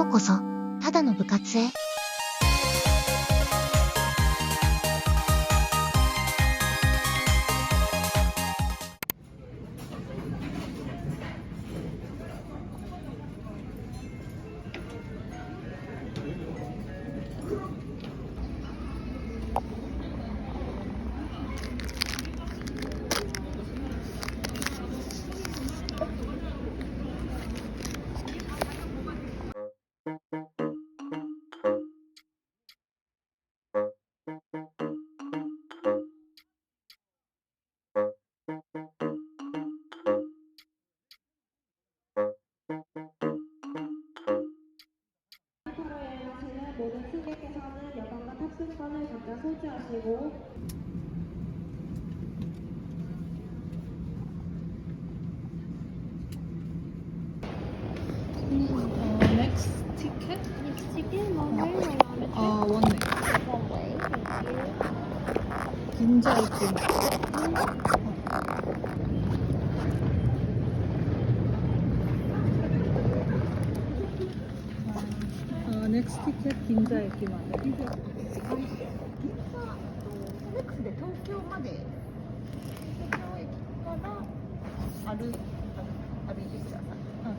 うこそ、ただの部活へ。모든 승객께서는 여권과 탑승권을 각자 소지하시고 next ticket? Next ticket, one way or another? One way. One way, thank you. 긴자 입구. next ticket 긴자駅まで。銀座フレックスで東京まで東京駅から歩いてください。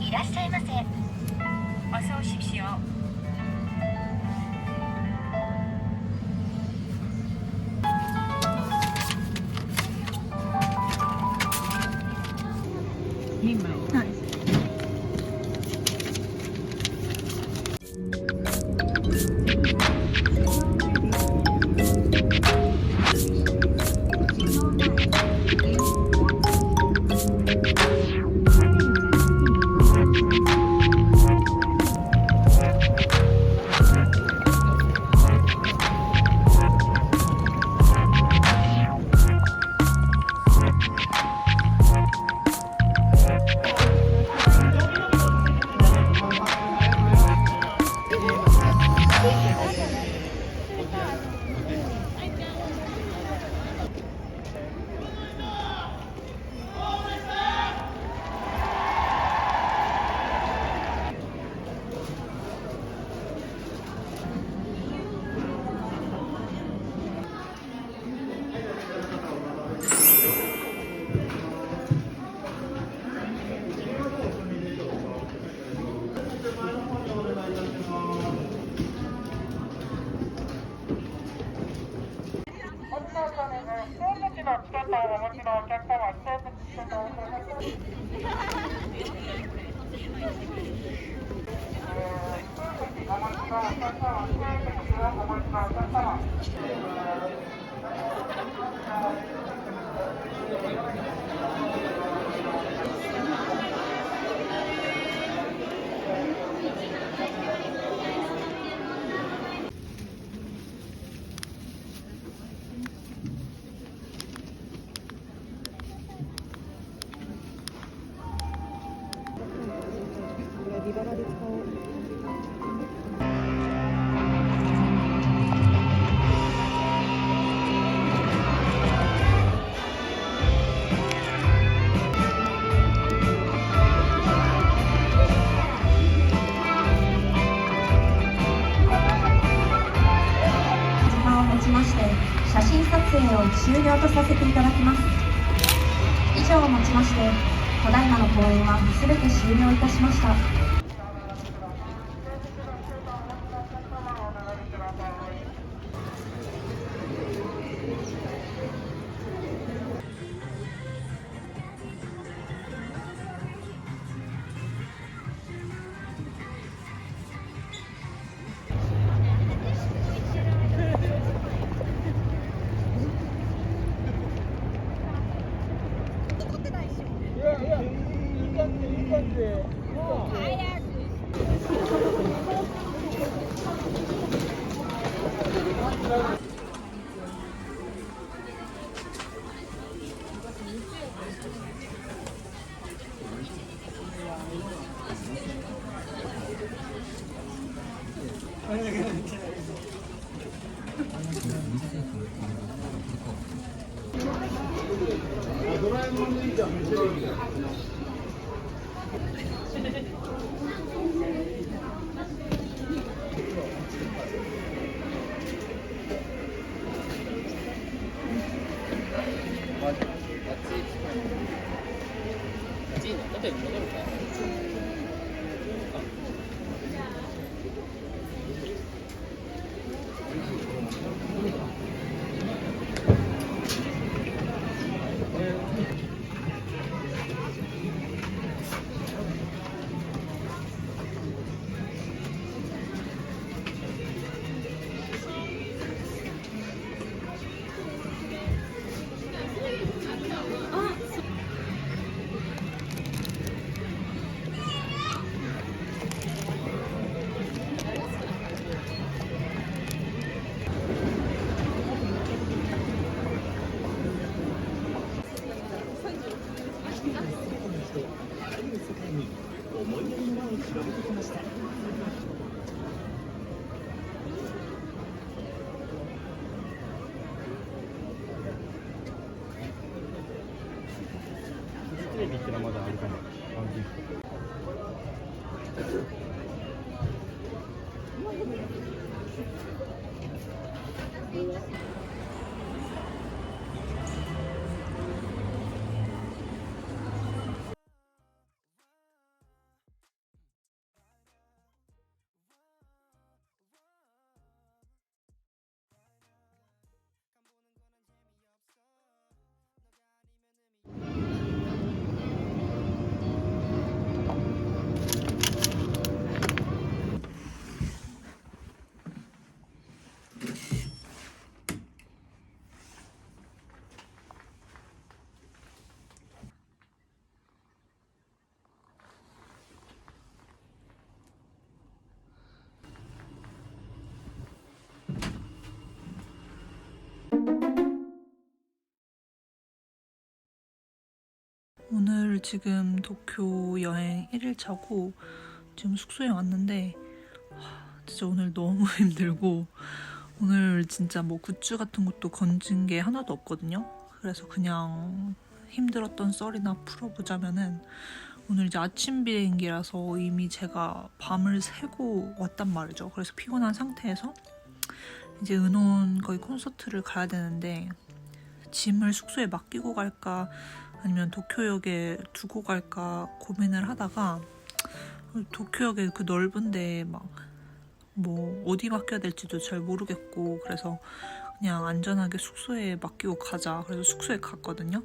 いらっしゃいませ。어서 오십시오.写真撮影を終了とさせていただきます。以上をもちまして、ただいまの公演はすべて終了いたしました。テレビってのはまだあるかも。오늘 지금 도쿄 여행 1일차고 지금 숙소에 왔는데 진짜 오늘 너무 힘들고 오늘 진짜 뭐 굿즈 같은 것도 건진 게 하나도 없거든요. 그래서 그냥 힘들었던 썰이나 풀어보자면은 오늘 이제 아침 비행기라서 이미 제가 밤을 새고 왔단 말이죠. 그래서 피곤한 상태에서 이제 은혼 거의 콘서트를 가야 되는데 짐을 숙소에 맡기고 갈까 아니면 도쿄역에 두고 갈까 고민을 하다가 도쿄역에 그 넓은데 막 뭐 어디 맡겨야 될지도 잘 모르겠고 그래서 그냥 안전하게 숙소에 맡기고 가자. 그래서 숙소에 갔거든요.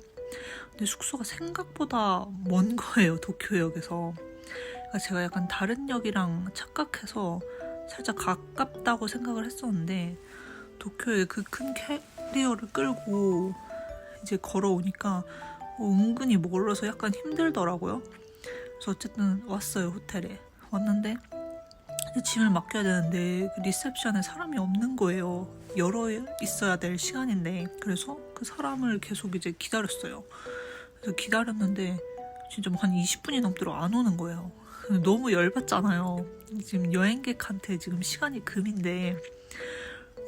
근데 숙소가 생각보다 먼 거예요. 도쿄역에서. 그러니까 제가 약간 다른 역이랑 착각해서 살짝 가깝다고 생각을 했었는데 도쿄에 그 큰 캐리어를 끌고 이제 걸어오니까 은근히 멀어서 약간 힘들더라고요. 그래서 어쨌든 왔어요. 호텔에 왔는데 짐을 맡겨야 되는데 리셉션에 사람이 없는 거예요. 열어 있어야 될 시간인데 그래서 그 사람을 계속 이제 기다렸어요. 그래서 기다렸는데 진짜 한 20분이 넘도록 안 오는 거예요. 너무 열받잖아요. 지금 여행객한테 지금 시간이 금인데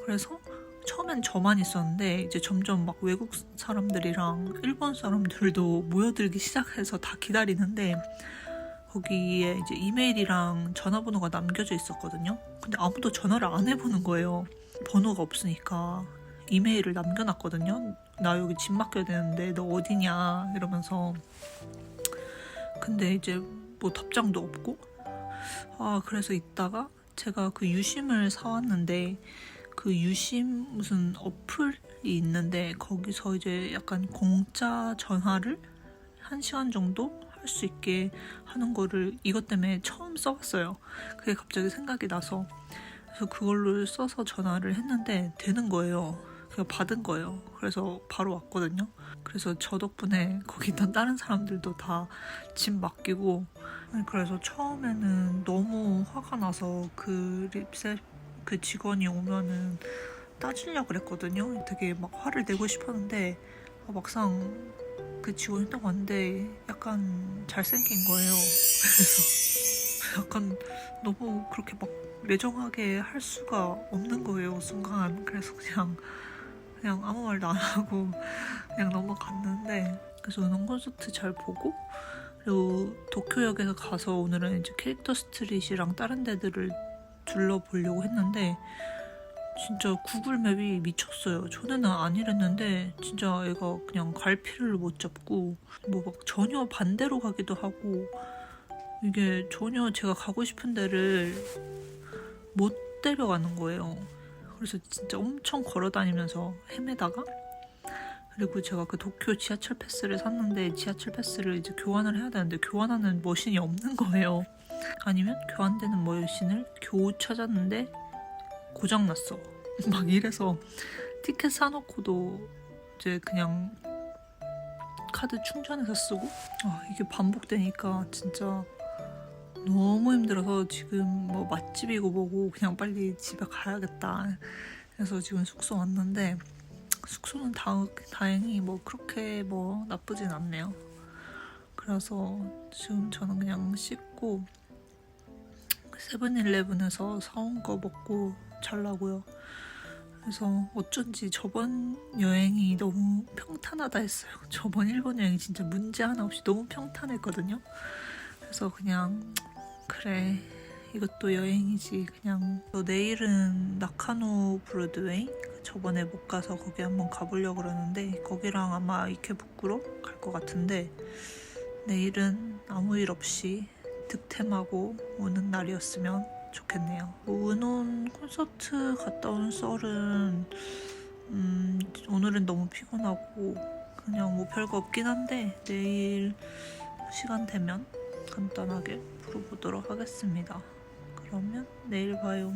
그래서 처음엔 저만 있었는데 이제 점점 막 외국 사람들이랑 일본 사람들도 모여들기 시작해서 다 기다리는데 거기에 이제 이메일이랑 전화번호가 남겨져 있었거든요. 근데 아무도 전화를 안 해보는 거예요. 번호가 없으니까. 이메일을 남겨놨거든요. 나 여기 짐 맡겨야 되는데 너 어디냐 이러면서. 근데 이제 뭐 답장도 없고 그래서 있다가 제가 그 유심을 사왔는데 그 유심 무슨 어플이 있는데 거기서 이제 약간 공짜 전화를 1시간 정도 할 수 있게 하는 거를 이것 때문에 처음 써봤어요. 그게 갑자기 생각이 나서 그래서 그걸로 써서 전화를 했는데 되는 거예요. 그냥 받은 거예요. 그래서 바로 왔거든요. 그래서 저 덕분에 거기 있던 다른 사람들도 다 짐 맡기고 그래서 처음에는 너무 화가 나서 그 직원이 오면은 따지려고 그랬거든요. 되게 막 화를 내고 싶었는데 막상 그 직원이 딱 왔는데 약간 잘생긴 거예요. 그래서 약간 너무 그렇게 막 매정하게 할 수가 없는 거예요, 순간. 그래서 그냥 아무 말도 안 하고 그냥 넘어갔는데, 그래서 오늘 콘서트 잘 보고, 그리고 도쿄역에서 가서 오늘은 이제 캐릭터 스트릿이랑 다른 데들을 둘러보려고 했는데 진짜 구글 맵이 미쳤어요. 전에는 안 이랬는데 진짜 애가 그냥 갈피를 못 잡고 뭐 막 전혀 반대로 가기도 하고, 이게 전혀 제가 가고 싶은 데를 못 데려가는 거예요. 그래서 진짜 엄청 걸어 다니면서 헤매다가, 그리고 제가 그 도쿄 지하철 패스를 샀는데 지하철 패스를 이제 교환을 해야 되는데 교환하는 머신이 없는 거예요. 아니면 교환되는 머신을 겨우 찾았는데 고장났어. 막 이래서 티켓 사놓고도 이제 그냥 카드 충전해서 쓰고, 이게 반복되니까 진짜 너무 힘들어서 지금 뭐 맛집이고 뭐고 그냥 빨리 집에 가야겠다. 그래서 지금 숙소 왔는데 숙소는 다행히 뭐 그렇게 뭐 나쁘진 않네요. 그래서 지금 저는 그냥 씻고 세븐일레븐에서 사온 거 먹고 자려고요. 그래서 어쩐지 저번 여행이 너무 평탄하다 했어요. 저번 일본 여행이 진짜 문제 하나 없이 너무 평탄했거든요. 그래서 그냥 그래, 이것도 여행이지 그냥. 내일은 나카노 브로드웨이, 저번에 못 가서 거기 한번 가보려고 그러는데 거기랑 아마 이케부쿠로 갈 것 같은데, 내일은 아무 일 없이 득템하고 오는 날이었으면 좋겠네요. 은혼 콘서트 갔다 온 썰은 오늘은 너무 피곤하고 그냥 뭐 별거 없긴 한데 내일 시간 되면 간단하게 풀어보도록 하겠습니다. 그러면 내일 봐요.